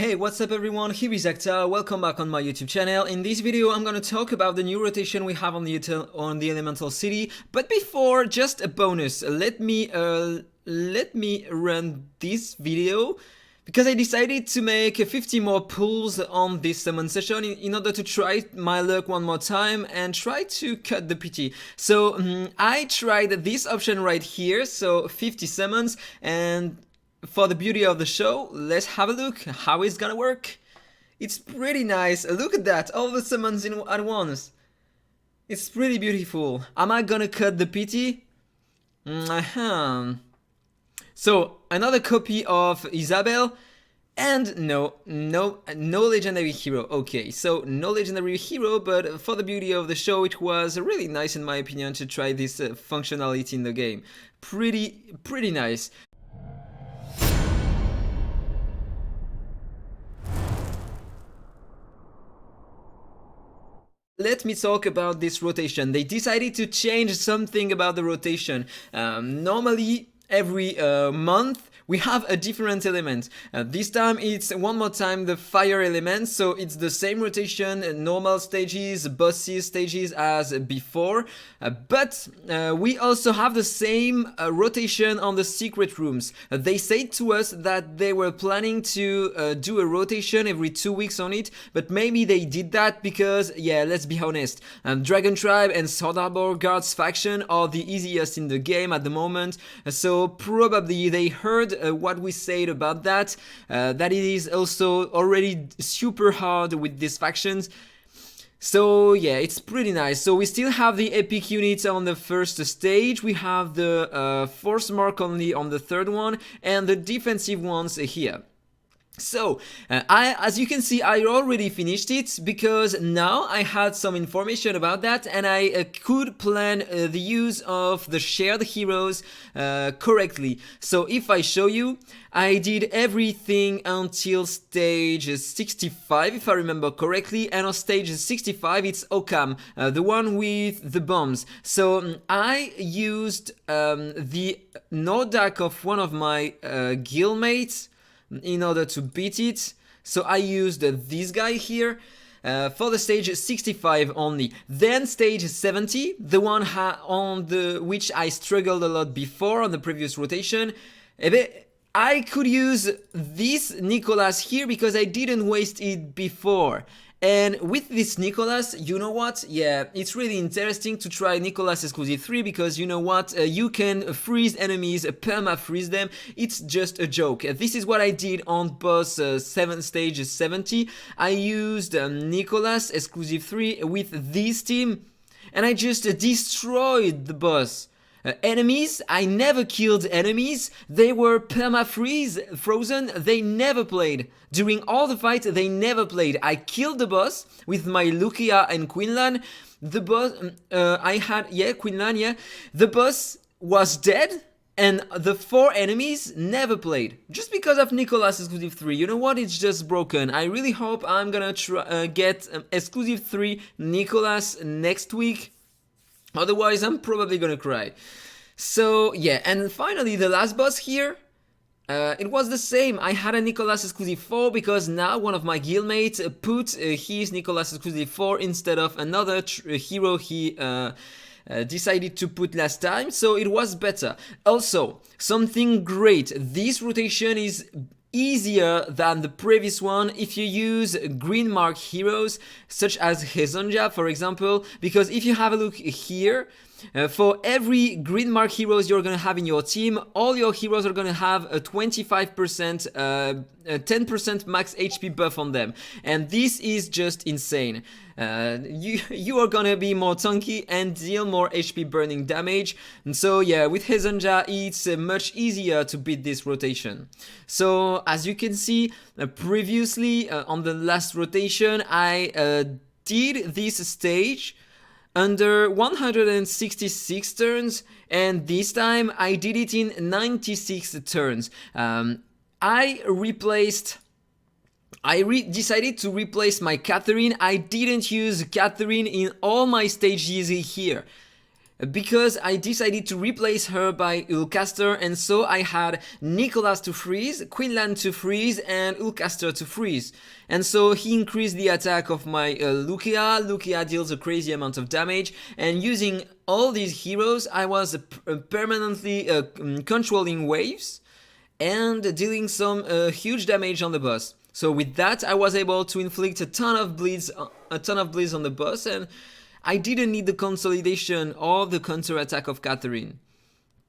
Hey, what's up everyone, here is AhkTaar, welcome back on my YouTube channel. In this video I'm gonna talk about the new rotation we have on the Elemental City, but before, just a bonus. Let me run this video because I decided to make 50 more pulls on this summon session in order to try my luck one more time and try to cut the PT. So I tried this option right here, so 50 summons, and for the beauty of the show, let's have a look how it's gonna work. It's pretty nice. Look at that, all the summons at once. It's pretty beautiful. Am I gonna cut the PT? So another copy of Isabel, and no legendary hero. Okay, so no legendary hero, but for the beauty of the show, it was really nice in my opinion to try this functionality in the game. Pretty nice. Let me talk about this rotation. They decided to change something about the rotation. Normally, every month, we have a different element. This time it's one more time the fire element, so it's the same rotation, normal stages, bosses stages as before, but we also have the same rotation on the secret rooms. They said to us that they were planning to do a rotation every 2 weeks on it, but maybe they did that because, yeah, let's be honest, Dragon Tribe and Sword Harbor Guards faction are the easiest in the game at the moment, so probably they heard what we said about that, that it is also already super hard with these factions. So yeah, it's pretty nice. So we still have the epic units on the first stage, we have the force mark only on the third one, and the defensive ones here. So, as you can see, I already finished it because now I had some information about that and I could plan the use of the shared heroes correctly. So if I show you, I did everything until stage 65 if I remember correctly, and on stage 65 it's Occam, the one with the bombs. So I used the Nordak of one of my guildmates in order to beat it, so I used this guy here for the stage 65 only. Then stage 70, the one on the which I struggled a lot before on the previous rotation, I could use this Nicholas here because I didn't waste it before. And with this Nicholas, you know what? Yeah, it's really interesting to try Nicholas Exclusive 3 because you know what? You can freeze enemies, perma-freeze them. It's just a joke. This is what I did on boss stage 70. I used Nicholas Exclusive 3 with this team and I just destroyed the boss. Enemies, I never killed enemies, they were frozen, they never played. During all the fights, they never played. I killed the boss with my Lucia and Quinlan. The boss, Quinlan, yeah. The boss was dead, and the 4 enemies never played. Just because of Nicholas Exclusive 3. You know what? It's just broken. I really hope I'm gonna get Exclusive 3 Nicholas next week. Otherwise, I'm probably gonna cry. So, yeah, and finally, the last boss here, it was the same. I had a Nicholas Exclusive 4 because now one of my guildmates put his Nicholas Exclusive 4 instead of another hero he decided to put last time, so it was better. Also, something great, this rotation is easier than the previous one if you use green mark heroes such as Hezonja, for example, because if you have a look here, for every green mark heroes you're gonna have in your team, all your heroes are gonna have a 25%, 10% max HP buff on them, and this is just insane. You are gonna be more tanky and deal more HP burning damage, and so yeah, with Hezonja it's much easier to beat this rotation. So as you can see, previously on the last rotation I did this stage under 166 turns, and this time I did it in 96 turns. I decided to replace my Catherine. I didn't use Catherine in all my stages here. because I decided to replace her by AhkTaar, and so I had Nicholas to freeze, Quinlan to freeze, and AhkTaar to freeze. And so he increased the attack of my Lucia. Lucia deals a crazy amount of damage, and using all these heroes, I was permanently controlling waves and dealing some huge damage on the boss. So with that, I was able to inflict a ton of bleeds on the boss, and I didn't need the consolidation or the counter attack of Catherine.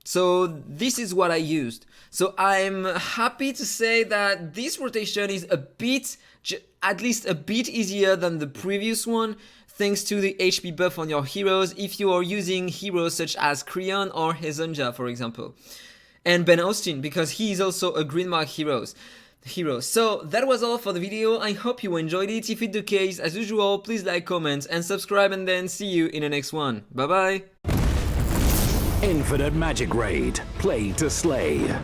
So this is what I used. So I'm happy to say that this rotation is at least a bit easier than the previous one, thanks to the HP buff on your heroes if you are using heroes such as Creon or Hezonja, for example. And Ben Austin, because he is also a green mark hero. So that was all for the video. I hope you enjoyed it. If it's the case, as usual, please like, comment and subscribe, and then see you in the next one. Bye bye. Infinite Magicraid. Play to slay.